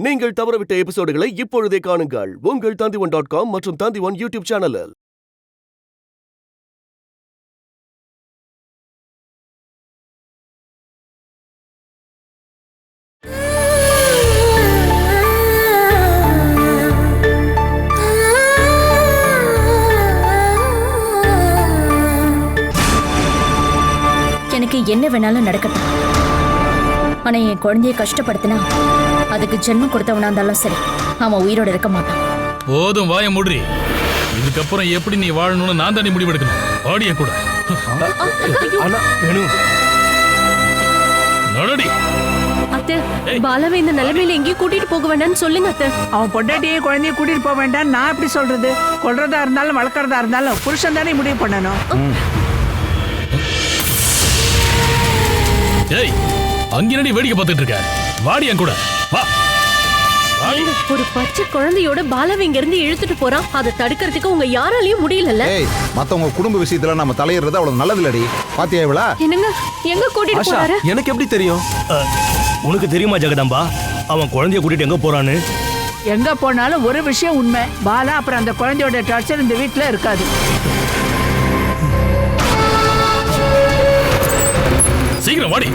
நீங்கள் தவறவிட்ட எபிசோடுகளை இப்பொழுதே காணுங்கள் உங்கள் Tandivan.com மற்றும் Tandivan யூடியூப் சேனலில். எனக்கு என்ன வேணாலும் நடக்கட்டும். ஆனா என் குழந்தைய கஷ்டப்படுத்தினா அதுக்கு ஜென்மம் கொடுத்தவனா இருந்தாலும் சரி, அவன் உயிரோட இருக்க மாட்டான். போதும், வாய மூடி. இதுக்கப்புறம் எப்படி நீ வாழணும்னு நான் தானே முடிவெடுக்கணும். ஆடிய கூட நடடி. அத்தை, பாலாவை இந்த நிலைமையில எங்கேயும் கூட்டிட்டு போக வேண்டாம்னு சொல்லுங்க அத்தை. அவன் பொண்டாட்டியே குழந்தைய கூட்டிட்டு போக வேண்டாம். நான் எப்படி சொல்றது? கொல்றதா இருந்தாலும் வளர்க்கறதா இருந்தாலும் புருஷன் தானே முடிவு பண்ணணும். ஏய், அங்கினடி வேடிக்கை பார்த்துட்டு இருக்க. வாடி என் கூட வா. ஒரு பச்சை குழந்தையோட பாலாவை இங்க இருந்து இழுத்துட்டு போறான். அதை தடுக்கிறதுக்கு உங்க யாராலையும் முடியல. ஏய், மத்தவங்க குடும்ப விஷயத்துல நம்ம தலையிடுறது அவ்வளவு நல்லது இல்லடி. பாத்தியா இவளா? என்னங்க, எங்க கூட்டிட்டு போறாரு? எனக்கு எப்படி தெரியும்? உனக்கு தெரியுமா ஜெகதாம்பா, அவன் குழந்தைய கூட்டிட்டு எங்க போறான்னு? எங்க போனாலும் ஒரு விஷயம் உண்மை, பாலா அப்புறம் அந்த குழந்தையோட டார்ச்சர் இந்த வீட்டுல இருக்காது. சீக்கிரம் வாடி.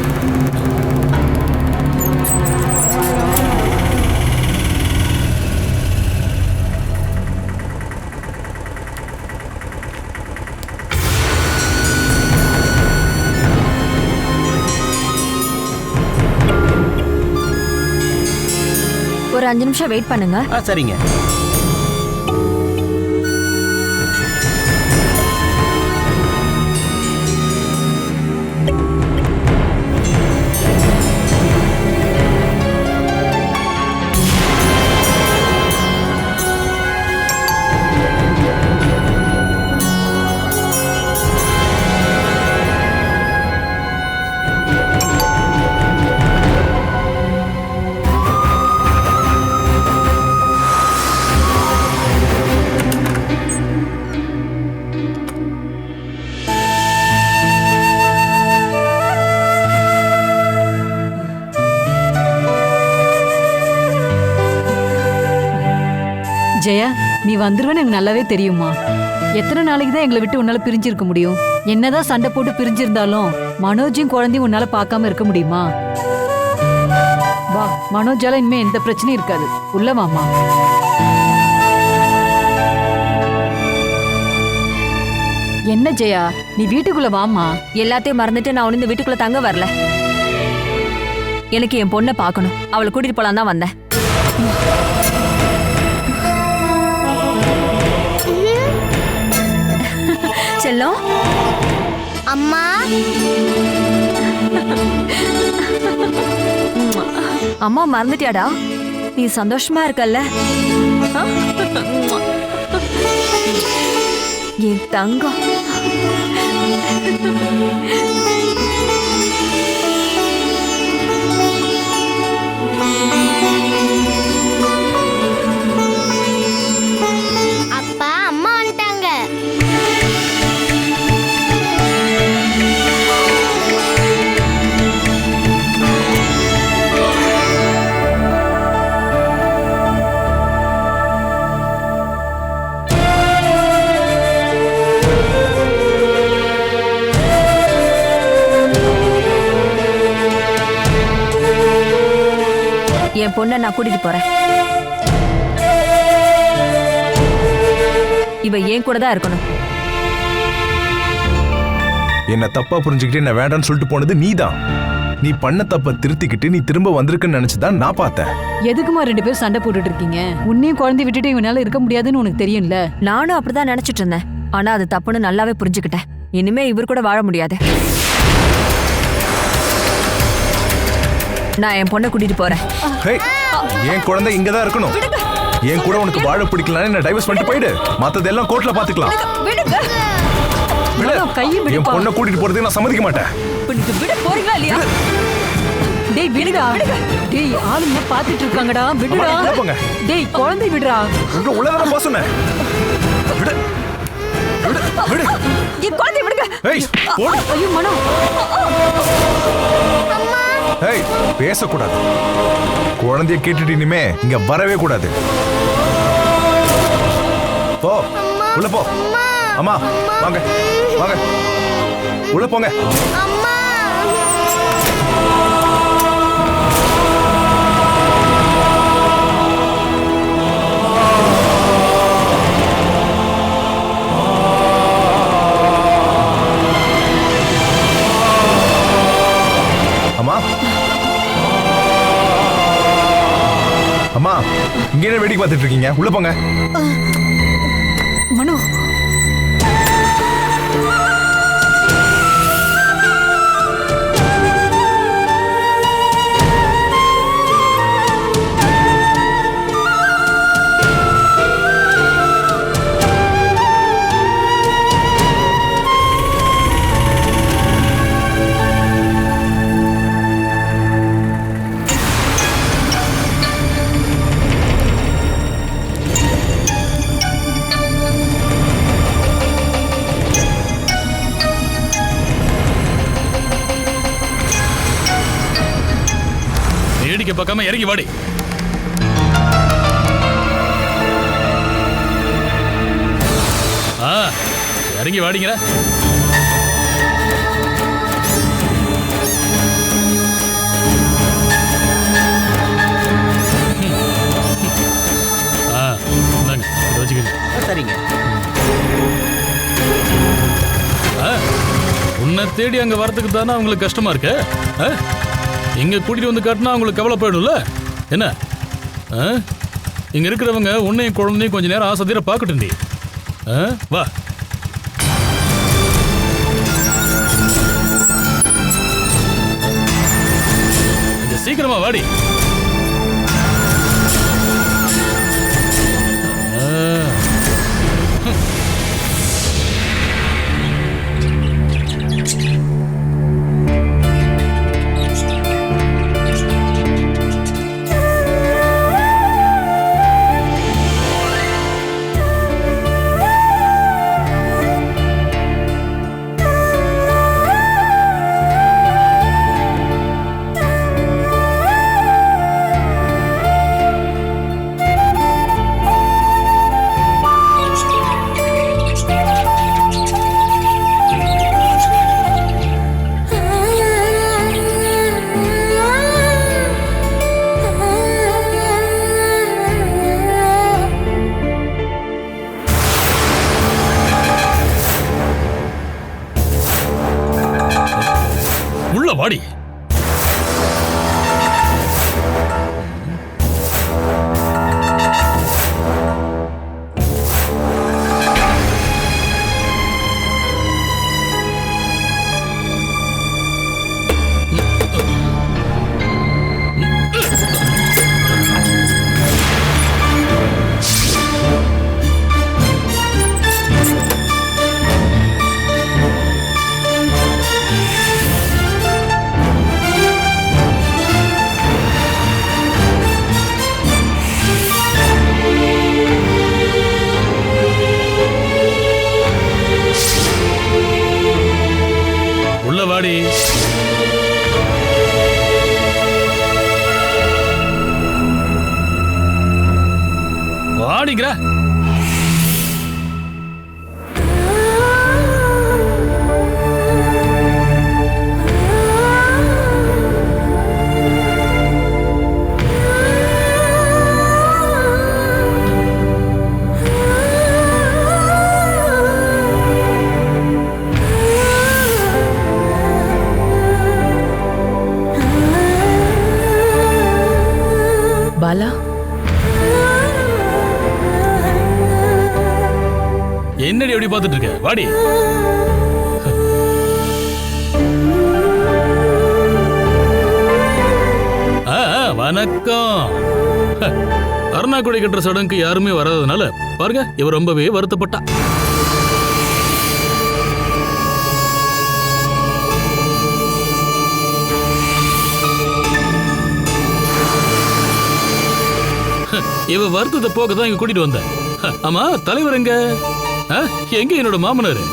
ஒரு 5 நிமிஷம் வெயிட் பண்ணுங்க. சரிங்க. ஜெயா, நீ வந்துருவேன்னு எனக்கு நல்லாவே தெரியுமா. எத்தனை நாளைக்கு தான் எங்களை விட்டு உன்னால பிரிஞ்சிருக்க முடியும்? என்னதான் சண்டை போட்டு பிரிஞ்சிருந்தாலும் மனோஜையும் குழந்தையும் உன்னால பார்க்காம இருக்க முடியுமா? வா, மனோஜால இனிமே எந்த பிரச்சனையும் இருக்காது. உள்ள வாமா. என்ன ஜெயா, நீ வீட்டுக்குள்ள வாமா. எல்லாத்தையும் மறந்துட்டு நான் இந்த வீட்டுக்குள்ள தங்க வரல. எனக்கு என் பொண்ணை பார்க்கணும். அவளை கூட்டிட்டு போலாம் தான் வந்தேன். செல்லம், அம்மா. அம்மா மறந்துட்டியாடா? நீ சந்தோஷமா இருக்கல்ல? என் தங்கம். அப்பா, அம்மா வந்துட்டாங்க. என் பொண்ணை நான் கூட்டிட்டு போறேன். இவ ஏன் கூட தான் இருக்கணும். என்ன தப்பா புரிஞ்சுக்கிட்டு என்ன வேண்டாம்னு சொல்லிட்டு போனது நீதான். நீ பண்ண தப்ப திருத்திக்கிட்டு நீ திரும்ப வந்திருக்குன்னு நினைச்சுதான் நான் பார்த்தேன். எதுக்குமா 2 பேரும் சண்டை போட்டுட்டு இருக்கீங்க? உன்னையும் குழந்தை விட்டுட்டு இவனால இருக்க முடியாதுன்னு உனக்கு தெரியும்ல. நானும் அப்படிதான் நினைச்சிட்டு இருந்தேன். ஆனா அது தப்புன்னு நல்லாவே புரிஞ்சுக்கிட்டேன். இனிமே இவர் கூட வாழ முடியாது. நான் என் பொண்ணை கூட்டிட்டு போறேன். என் குழந்தை இங்கதான் இருக்கணும். என் கூட உனக்கு வாழ பிடிக்கலன்னு என்ன டைவர்ஸ் பண்ணிட்டு போயிடு. மத்ததெல்லாம் கோர்ட்ல பாத்துக்கலாம். என் பொண்ணை கூட்டிட்டு போறதுக்கு நான் சம்மதிக்க மாட்டேன். போறீங்களா இல்லையா? டேய் விடுடா. டேய் ஆளுங்க பாத்துட்டு இருக்காங்கடா. விடுடா. டேய் குழந்தை விடுடா. உங்க உள்ளதான போக சொன்னேன். விடு. விடு. விடு. என் குழந்தை விடுங்க. ஏய், போடு. ஐயோ மனோ. அம்மா. ஏய் பேசக்கூடாது. குழந்தைய கேட்டுட்டு இனிமே இங்க வரவே கூடாது. போ உள்ள போ. அம்மா வாங்க வாங்க உள்ள போங்க. அம்மா அம்மா அம்மா இங்க என்ன வேடிக்கை பார்த்துட்டு இருக்கீங்க? உள்ள போங்க. மனோ வேடிக்கை பார்க்காம இறங்கி வாடி. இறங்கி வாடிங்கிற. வச்சுக்கோங்க. சரிங்க. உன்னை தேடி அங்க வரதுக்கு தானே அவங்களுக்கு கஷ்டமா இருக்கு. இங்க கூட்டிட்டு வந்து காட்டினா அவங்களுக்கு கவலை போயிடும்ல. என்ன இங்க இருக்கிறவங்க உன்னையும் குழந்தையும் கொஞ்ச நேரம் ஆசை தீர பார்க்கட்டும். வா. சீக்கிரமா வாடி. வாடி. வாடி. வாடிங்கிற. பாலா, என்னடி எப்படி பார்த்துட்டு இருக்க? வாடி. வணக்கம். அருணாக்குடி கட்டுற சடங்குக்கு யாருமே வராதனால பாருங்க இவர் ரொம்பவே வருத்தப்பட்டா. இவ வருத்தத்தை போக தான் இங்க கூட்டிட்டு வந்தேன். ஆமா, தலைவர் எங்க? எங்க என்னோட மாமனாரு?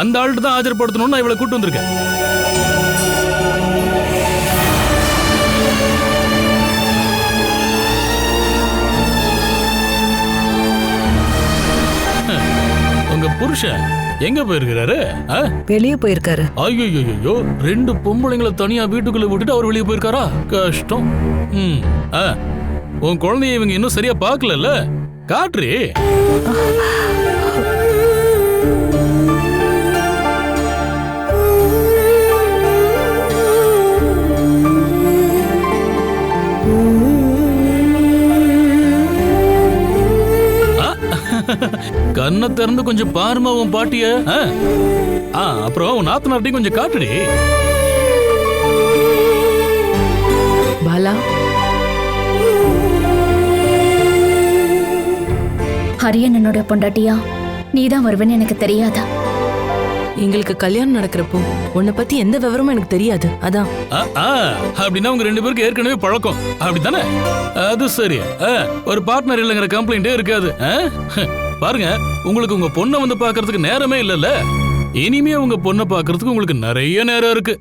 அந்த ஆள்கிட்ட தான் ஆஜர்படுத்தணும்னு நான் இவளை கூட்டு வந்திருக்கேன். புருஷன் எங்க போயிருக்கிறாரு? வெளியே போயிருக்காரு. ஐயோ, 2 பொம்பளைங்களை தனியா வீட்டுக்குள்ள விட்டுட்டு அவர் வெளியே போயிருக்காரா? கஷ்டம். உன் குழந்தைய இவங்க இன்னும் சரியா பாக்கல, காட்டுறே. கண்ணை திறந்து கொஞ்சம் பாருமா உன் பாட்டிய. அப்புறம் உன் நாத்தனார்ட்டையும் கொஞ்சம் காட்டுடி. பாலா, ஹரியனோட பொண்டாட்டியா நீதான் வருவேன்னு எனக்கு தெரியாதா? எங்களுக்கு கல்யாணம் நடக்கிறப்போ உன்னை பத்தி எந்த விவரமும் எனக்கு தெரியாது. அதான். அப்படின்னா உங்க 2 பேருக்கு ஏற்கனவே பழக்கம் அப்படித்தானே? அது சரி. ஒரு பார்ட்னர் இல்லைங்கிற கம்ப்ளைண்டே இருக்காது. பாருங்க, உங்களுக்கு உங்க பொண்ணை வந்து பாக்குறதுக்கு நேரமே இல்லல்ல. இனிமே உங்க பொண்ணை பாக்குறதுக்கு உங்களுக்கு நிறைய நேரம் இருக்கு.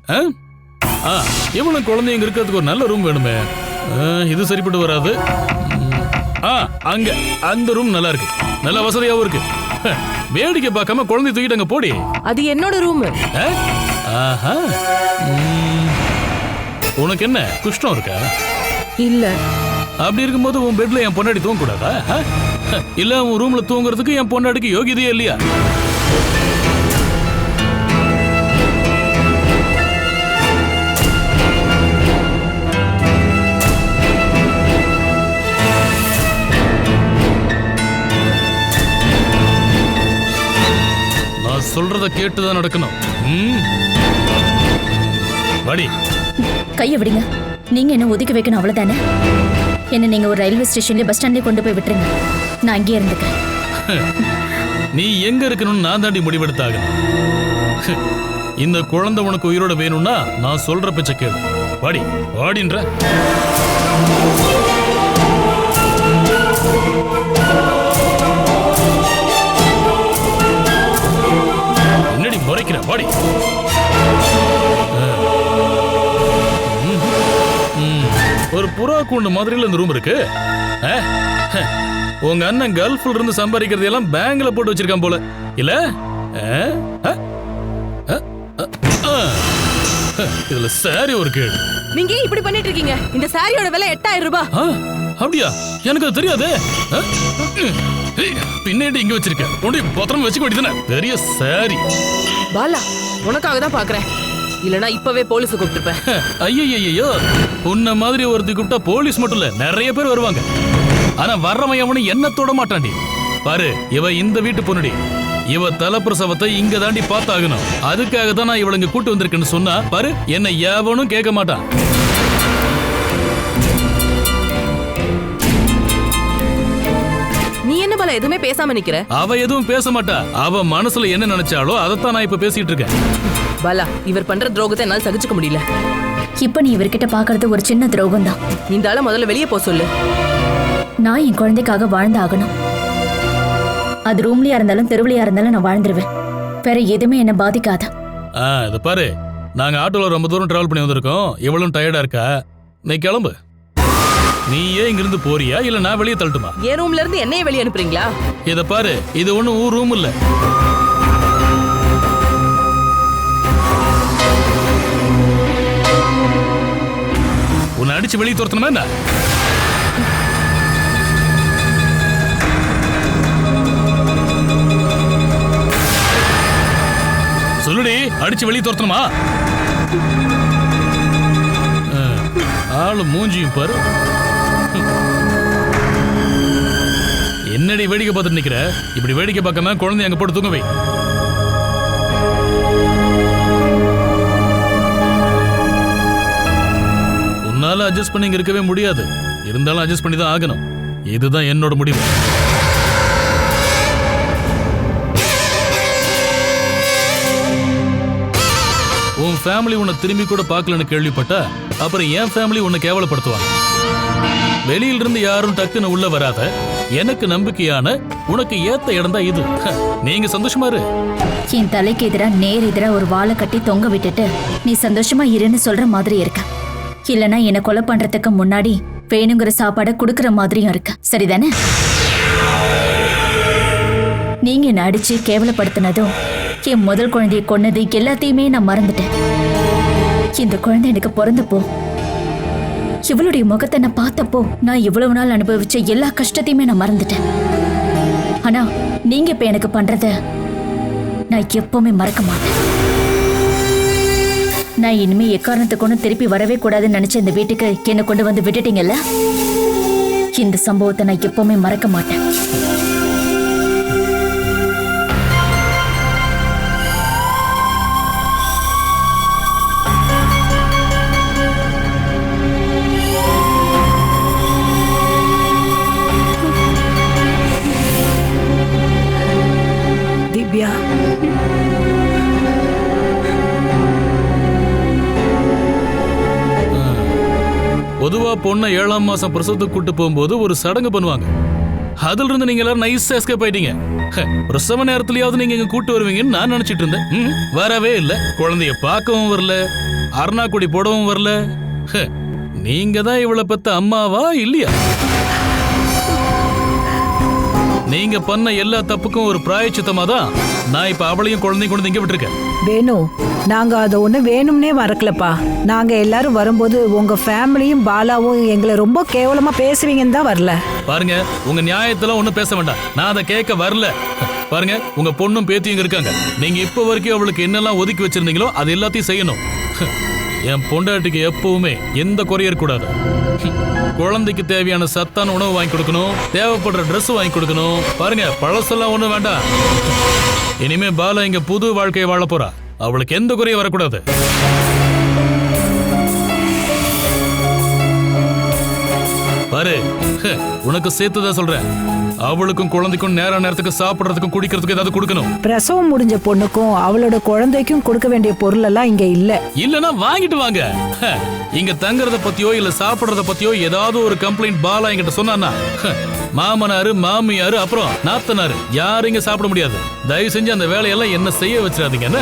இவனும் குழந்தைங்க இருக்கிறதுக்கு ஒரு நல்ல ரூம் வேணுமே. இது சரிப்பட்டு வராது. அங்க அந்த ரூம் நல்லா இருக்கு, நல்ல வசதியாவும் இருக்கு. வேடிக்கை பார்க்காம குழந்தை தூக்கிட்டு அங்க போடி. அது என்னோட ரூம். உனக்கு என்ன குஷ்டம் இருக்கா? இல்ல. அப்படி இருக்கும்போது உன் பெட்ல என் பொண்டாடி தூங்க கூடாதா? இல்ல உன் ரூம்ல தூங்குறதுக்கு என் பொண்டாடிக்கு யோகியதையே இல்லையா? நான் சொல்றத கேட்டுதான் நடக்கணும். வாடி. கைய விடுங்க. நீங்க என்ன ஒதுக்கி வைக்கணும் அவ்வளவுதானே? என்ன நீங்க ஒரு ரயில்வே ஸ்டேஷன்ல பஸ் ஸ்டாண்ட்ல கொண்டு போய் விட்டுருங்க. நான் அங்கேயே இருந்துக்கிறேன். நீ எங்க இருக்கணும்னு நான் தாண்டி முடிவெடுத்தாகணும். இந்த குழந்தை உனக்கு உயிரோட வேணும்னா நான் சொல்ற பேச்ச கேளு. வாடி வாடின்ற. என்னடி முறைக்கிற? வாடி. ஒரு புறா கூண்டு மாதிரில இந்த ரூம் இருக்கு. உங்க அண்ணன் கல்ஃப்ல இருந்து சம்பாதிக்கிறது எல்லாம் பேங்க்ல போட்டு வச்சிருக்கான் போல இல்ல? இதுல சாரி ஒரு கேடு. நீங்க இப்படி பண்ணிட்டு இருக்கீங்க. இந்த சாரியோட விலை 8000 ரூபாய். அப்படியா? எனக்கு அது தெரியாது. பின்னாடி இங்க வச்சிருக்கேன். உன்னை பத்திரம் வச்சுக்க வேண்டியதானே? பெரிய சாரி. பாலா, உனக்காக தான் பாக்குறேன். இல்லனா இப்பவே போலீஸ் கூப்பிட்டுப்பேன். ஐயோ, உன்ன மாதிரி ஒருத்தி கூப்பிட்டா போலீஸ் மட்டும் இல்ல நிறைய பேர் வருவாங்க. ஆனா வர்றவன் அவனு என்ன தொட மாட்டான்டி. பாரு, இவ இந்த வீட்டு பொண்ணுடி. இவ தலப்பிரசவத்தை இங்க தாண்டி பார்த்தாகணும். அதுக்காக தான் நான் இவளுங்க கூட்டு வந்திருக்கேன்னு சொன்னா பாரு, என்ன எவனும் கேட்க மாட்டான். நீ என்ன பாலா எதுவுமே பேசாம நிக்கிற? அவ எதுவும் பேச மாட்டா. அவ மனசுல என்ன நினைச்சாலோ அதைத்தான் நான் இப்ப பேசிட்டு இருக்கேன். பாலா, இவர் பண்ற துரோகத்தை என்னால சகிச்சுக்க முடியல. இப்ப நீ இவர்கிட்ட பாக்குறது ஒரு சின்ன துரோகம் தான். இந்த ஆள முதல்ல வெளியே போ சொல்லு. நான் என் குழந்தைக்காக வாழ்ந்தாகணும். அது ரூம்லயா இருந்தாலும் தெருவுலயா இருந்தாலும் நான் வாழ்ந்துருவேன். வேற எதுவுமே என்ன பாதிக்காது. இத பாரு, நாங்க ஆட்டோல ரொம்ப தூரம் டிராவல் பண்ணி வந்திருக்கோம். இவ்வளவு டயர்டா இருக்கா? நீ கிளம்பு. நீ ஏன் இங்கிருந்து போறியா இல்ல நான் வெளியே தள்ளட்டுமா? என் ரூம்ல இருந்து என்னைய வெளியே அனுப்புறீங்களா? இத பாரு, இது ஒண்ணும் ஊர் ரூம் இல்ல. உன்னை அடிச்சு வெளியே துரத்தணுமா என்ன? சொல்லுடி, அடிச்சு வெளியே துரத்தணுமா? ஆளு மூஞ்சியும் பாரு. என்னடி வேடிக்கை பார்த்துட்டு நிக்கிற? இப்படி வேடிக்கை பார்க்காம குழந்தை அங்க போட்டு தூங்க வை. உன்னால அட்ஜஸ்ட் பண்ணி இங்க இருக்கவே முடியாது. இருந்தாலும் அட்ஜஸ்ட் பண்ணி தான் ஆகணும். இதுதான் என்னோட முடிவு. உன் ஃபேமிலி உன்னை திரும்பி கூட பார்க்கலன்னு கேள்விப்பட்டா அப்புறம் என் ஃபேமிலி உன்னை கேவலப்படுத்துவாங்க. வெளியில இருந்து யாரும் டக்குன்னு உள்ள வராத, எனக்கு நம்பிக்கையான உனக்கு ஏத்த இடம் தான் இது. நீங்க சந்தோஷமா இரு. என் தலைக்கு எதிரா நேர் எதிரா ஒரு வாழை கட்டி தொங்க விட்டுட்டு நீ சந்தோஷமா இருன்னு சொல்ற மாதிரி இருக்க. இல்லனா என்ன கொலை பண்றதுக்கு முன்னாடி வேணுங்கிற சாப்பாடை குடுக்கற மாதிரியும் இருக்கு. சரிதானே? நீங்க என்ன அடிச்சு கேவலப்படுத்தினதும் என் முதல் குழந்தையை கொன்னது எல்லாத்தையுமே நான் மறந்துட்டேன். இந்த குழந்தை எனக்கு பிறந்தப்போ இவளுடைய முகத்தை நான் பார்த்தப்போ நான் இவ்வளவு நாள் அனுபவிச்ச எல்லா கஷ்டத்தையுமே நான் மறந்துட்டேன். ஆனா நீங்க இப்ப எனக்கு பண்றத நான் எப்பவுமே மறக்க மாட்டேன். நான் இனிமே எக்காரணத்துக்கு ஒன்றும் திருப்பி வரவே கூடாதுன்னு நினைச்ச இந்த வீட்டுக்கு என்னை கொண்டு வந்து விட்டுட்டீங்கல்ல, இந்த சம்பவத்தை நான் எப்பவுமே மறக்க மாட்டேன். திவ்யா, பொதுவா பொண்ணை 7ஆம் மாசம் பிரசவத்துக்கு கூட்டு போகும்போது ஒரு சடங்கு பண்ணுவாங்க. அதுல இருந்து நீங்க எல்லாரும் நைஸா எஸ்கேப் ஆயிட்டீங்க. பிரசவ நேரத்திலயாவது நீங்க இங்க கூட்டு வருவீங்கன்னு நான் நினைச்சிட்டு இருந்தேன். வரவே இல்ல. குழந்தைய பார்க்கவும் வரல, அருணாக்குடி போடவும் வரல. நீங்க தான் இவளை பெத்த அம்மாவா இல்லையா? நீங்க பண்ண எல்லா தப்புக்கும் ஒரு பிராயச்சித்தமா தான் நான் இப்ப அவளையும் குழந்தையும் கொண்டு இங்க விட்டுருக்கேன். வேணு, நாங்க அதை ஒண்ணு வேணும்னே மறக்கலப்பா. நாங்க எல்லாரும் வரும்போது உங்க ஃபேமிலியும் பாலாவும் எங்களை ரொம்ப கேவலமா பேசுவீங்கன்னு தான் வரல. பாருங்க, உங்க நியாயத்துல ஒண்ணும் பேச வேண்டாம். நான் அதை கேட்க வரல. பாருங்க, உங்க பொண்ணும் பேத்தியும் இருக்காங்க. நீங்க இப்ப வரைக்கும் அவளுக்கு என்னெல்லாம் ஒதுக்கி வச்சிருந்தீங்களோ அது எல்லாத்தையும் செய்யணும். என் பொண்டாட்டிக்கு எப்பவுமே எந்த குறையும் இருக்கக்கூடாது. குழந்தைக்கு தேவையான சத்தான உணவு வாங்கி கொடுக்கணும், தேவைப்படுற ட்ரெஸ் வாங்கி கொடுக்கணும். பாருங்க, பழசெல்லாம் ஒண்ணும் வேண்டாம். இனிமே பாலா இங்க புது வாழ்க்கையை வாழ போறா. அவளுக்கு எந்த குறையும் வரக்கூடாது. பாரு, உனக்கு சேர்த்துதான் சொல்றேன். அவளுக்கும் குழந்தைக்கும் நேரத்துக்கு சாப்பிடுறதுக்கும் குடிக்கிறதுக்கு ஏதாவது கொடுக்கணும். பிரசவம் முடிஞ்ச பொண்ணுக்கும் அவளோட குழந்தைக்கும் கொடுக்க வேண்டிய பொருள் எல்லாம் இங்க இல்ல. இல்லனா வாங்கிட்டு வாங்க. இங்க தங்கறத பத்தியோ இல்ல சாப்பிடுறத பத்தியோ ஏதாவது ஒரு கம்ப்ளைண்ட் பாலா என்கிட்ட சொன்னானா, மாமனாரு மாமியாரு அப்புறம் நாத்தனாரு யாரும் இங்க சாப்பிட முடியாது. தயவு செஞ்சு அந்த வேலையெல்லாம் என்ன செய்ய வச்சிடாதீங்க. என்ன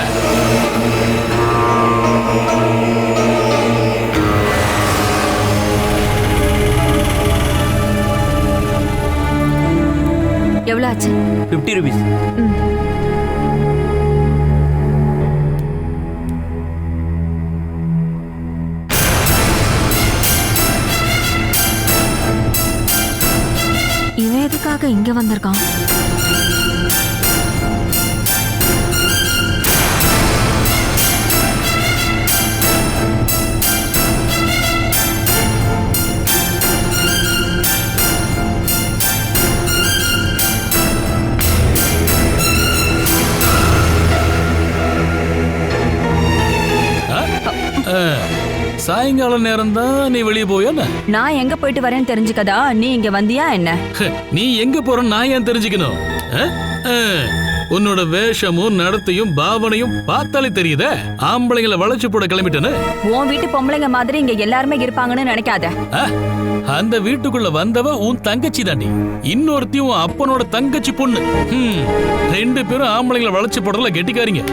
எவ்வளவு ஆச்சு? 50 rupees. இவன் எதுக்காக இங்க வந்திருக்கான்? சாயங்கால நேரம் தான் நீ வெளியே போயா? நான் எங்க போயிட்டு வரேன்னு தெரிஞ்சுக்கதா நீ இங்க வந்தியா என்ன? நீ எங்க போற நான் ஏன் தெரிஞ்சுக்கணும்? உன்னோட வேஷமும் நடத்தையும் பாவனையும் பார்த்தாலே தெரியுதே ஆம்பளைங்களை வளைச்சு போட கிளம்பிட்டேன்னு. உன் வீட்டு பொம்பளைங்க மாதிரி இங்க எல்லாருமே இருப்பாங்கன்னு நினைக்காத. அந்த வீட்டுக்குள்ள வந்தவ உன் தங்கச்சி தாண்டி. இன்னொருத்தி உன் அப்பனோட தங்கச்சி பொண்ணு. 2 பேரும் ஆம்பளைங்களை வளைச்சு போடுறதுல கெட்டிக்காரிங்க.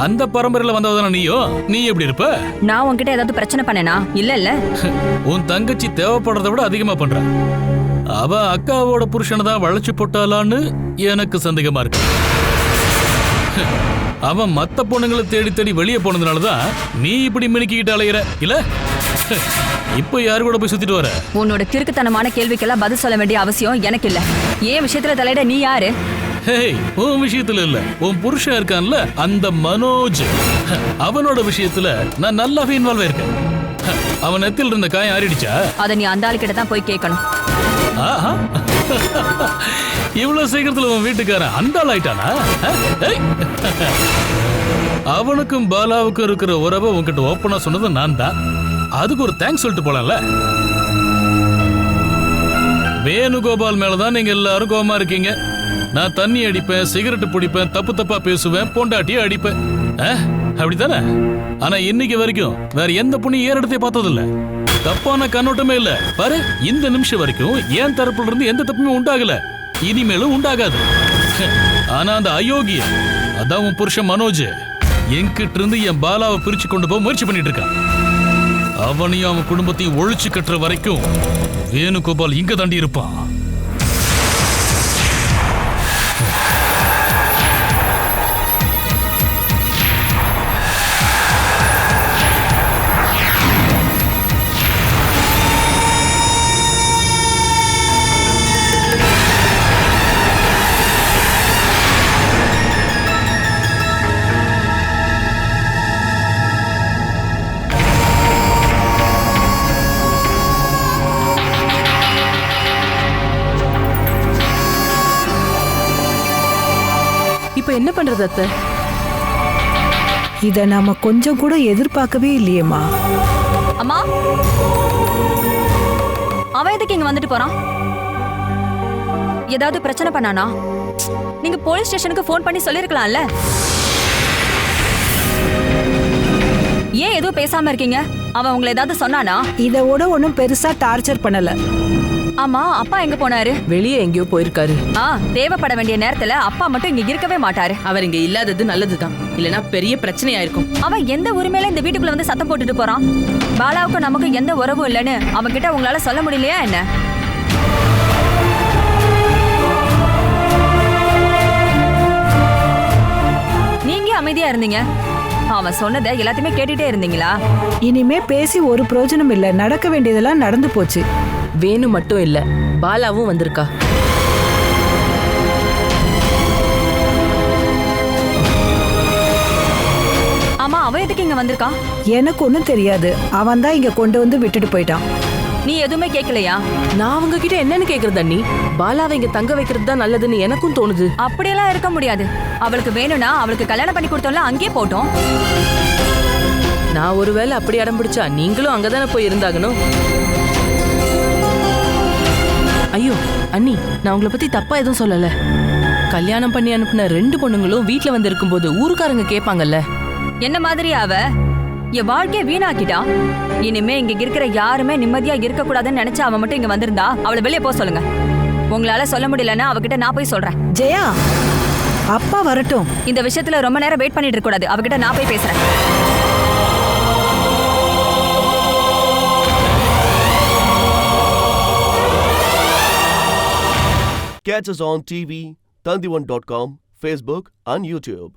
அந்த பரம்பரையில வந்தவதான நீயோ? நீ எப்படி இருப்ப? நான் உன்கிட்ட ஏதாவது பிரச்சனை பண்ணனா? இல்ல இல்ல. உன் தங்கச்சி தேவைப்படுறத விட அதிகமா பண்ற. அவ அக்காவோட புருஷனை தான் வளைச்சு போட்டாலான்னு எனக்கு சந்தேகமா இருக்கு. அவன் மத்த பொண்ணுங்களை தேடி தேடி வெளியே போனதுனாலதான் நீ இப்படி மினுக்கிட்டு அலையிற இல்ல? இப்ப யாரு கூட போய் சுத்திட்டு வர? உன்னோட கிறுக்குத்தனமான கேள்விக்கெல்லாம் பதில் சொல்ல வேண்டிய அவசியம் எனக்கு இல்ல. ஏன் விஷயத்துல தலையிட நீ யாரு? ஹேய், உன் விஷயத்துல இல்ல, உன் புருஷன் இருக்கான்ல அந்த மனோஜ், அவனோட விஷயத்துல நான் நல்லாவே இன்வால்வ் ஆயிருக்கேன். அவன் நெத்தில இருந்த காயம் ஆறிடுச்சா? அத நீ அந்த ஆளுக்கிட்ட தான் போய் கேட்கணும். இவ்வளவு சீக்கிரத்துல உன் வீட்டுக்காரன் அந்த ஆள் ஆயிட்டானா? அவனுக்கும் பாலாவுக்கும் இருக்கிற உறவை உன்கிட்ட ஓப்பனா சொன்னது நான் தான். அதுக்கு ஒரு தேங்க்ஸ் சொல்லிட்டு போலாம்ல. வேணுகோபால் மேலதான் நீங்க எல்லாரும் கோவமா இருக்கீங்க. நான் தண்ணி அடிப்பேன், சிகரெட் பிடிப்பேன், தப்பு தப்பா பேசுவேன், பொண்டாட்டியை அடிப்பேன், அப்படித்தானே? ஆனா இன்னைக்கு வரைக்கும் வேற எந்த பொண்ணையும் ஏறெடுத்தே பார்த்ததில்ல. தப்பான கண்ணோட்டமே இல்ல. பாரு, இந்த நிமிஷம் வரைக்கும் என் தரப்புல இருந்து எந்த தப்புமே உண்டாகல, இனிமேலும் உண்டாகாது. ஆனா அந்த அயோக்கிய, அதான் உன் புருஷன் மனோஜ், என்கிட்ட இருந்து என் பாலாவை பிரிச்சு கொண்டு போக முயற்சி பண்ணிட்டு இருக்கான். அவனையும் அவன் குடும்பத்தையும் ஒழிச்சு கட்டுற வரைக்கும் வேணுகோபால் இங்க தாண்டி இருப்பான். இப்ப என்ன பண்றது அத்தை? இத நாம கொஞ்சம் கூட எதிர்பார்க்கவே இல்லையேம்மா. அம்மா, அவன் எதுக்கு இங்க வந்துட்டு போறான்? ஏதாவது பிரச்சனை பண்ணானா? நீங்க போலீஸ் ஸ்டேஷனுக்கு ஃபோன் பண்ணி சொல்லிருக்கலாம்ல. ஏன் எதுவும் பேசாம இருக்கீங்க? அவன் உங்களை ஏதாவது சொன்னானா? இதோட ஒன்னும் பெருசா டார்ச்சர் பண்ணல. ஆமா, அப்பா எங்க போனாரு? வெளியே எங்கேயோ போயிருக்காரு. தேவைப்பட வேண்டிய நேரத்துல அப்பா மட்டும் இங்க இருக்கவே மாட்டாரு. அவர் இங்க இல்லாதது நல்லதுதான், இல்லனா பெரிய பிரச்சனையா இருக்கும். அவன் எந்த உரிமையில இந்த வீட்டுக்குள்ள வந்து சத்தம் போட்டுட்டு போறான்? பாலாவுக்கும் நமக்கு எந்த உறவும் இல்லைன்னு அவன் கிட்ட உங்களால சொல்ல முடியலையா என்ன? நீங்க அமைதியா இருந்தீங்க, அவன் சொன்னதை எல்லாத்தையுமே கேட்டுட்டே இருந்தீங்களா? இனிமே பேசி ஒரு பிரயோஜனம் இல்ல. நடக்க வேண்டியதெல்லாம் நடந்து போச்சு. வேணு மட்டும் இல்ல, பாலாவும் வந்திருக்கா. ஆமா, அவன் எதுக்கு இங்க வந்திருக்கான்? எனக்கு ஒன்னும் தெரியாது. அவன் தான் இங்க கொண்டு வந்து விட்டுட்டு போயிட்டான். நீ எதுவுமே கேட்கலையா? நான் அவங்க கிட்ட என்னன்னு கேக்குறது அண்ணி? பாலாவை இங்க தங்க வைக்கிறது தான் நல்லதுன்னு எனக்கும் தோணுது. அப்படியெல்லாம் இருக்க முடியாது. அவளுக்கு வேணும்னா அவளுக்கு கல்யாணம் பண்ணி கொடுத்தோம்ல, அங்கேயே போட்டோம். நான் ஒருவேளை அப்படி அடம் பிடிச்சா நீங்களும் அங்கதானே போய் இருந்தாகணும். ஐயோ அண்ணி, நான் உங்களை பத்தி தப்பா எதுவும் சொல்லல. கல்யாணம் பண்ணி அனுப்புன 2 பொண்ணுங்களும் வீட்டுல வந்து இருக்கும்போது ஊருக்காரங்க கேட்பாங்கல்ல. என்ன மாதிரி அவ என் வாழ்க்கைய வீணாக்கிட்டா. இனிமே இங்க இருக்கிற யாருமே நிம்மதியா இருக்க கூடாதுன்னு நினைச்சா அவன் மட்டும் இங்க வந்திருந்தா அவளை வெளியே போக சொல்லுங்க. உங்களால சொல்ல முடியலன்னா அவகிட்ட நான் போய் சொல்றேன். ஜெயா, அப்பா வரட்டும். இந்த விஷயத்துல ரொம்ப நேரம் வெயிட் பண்ணிட்டு இருக்க கூடாது. அவகிட்ட நான் போய் பேசுறேன். Catch us on TV, Tandivan.com, Facebook and YouTube.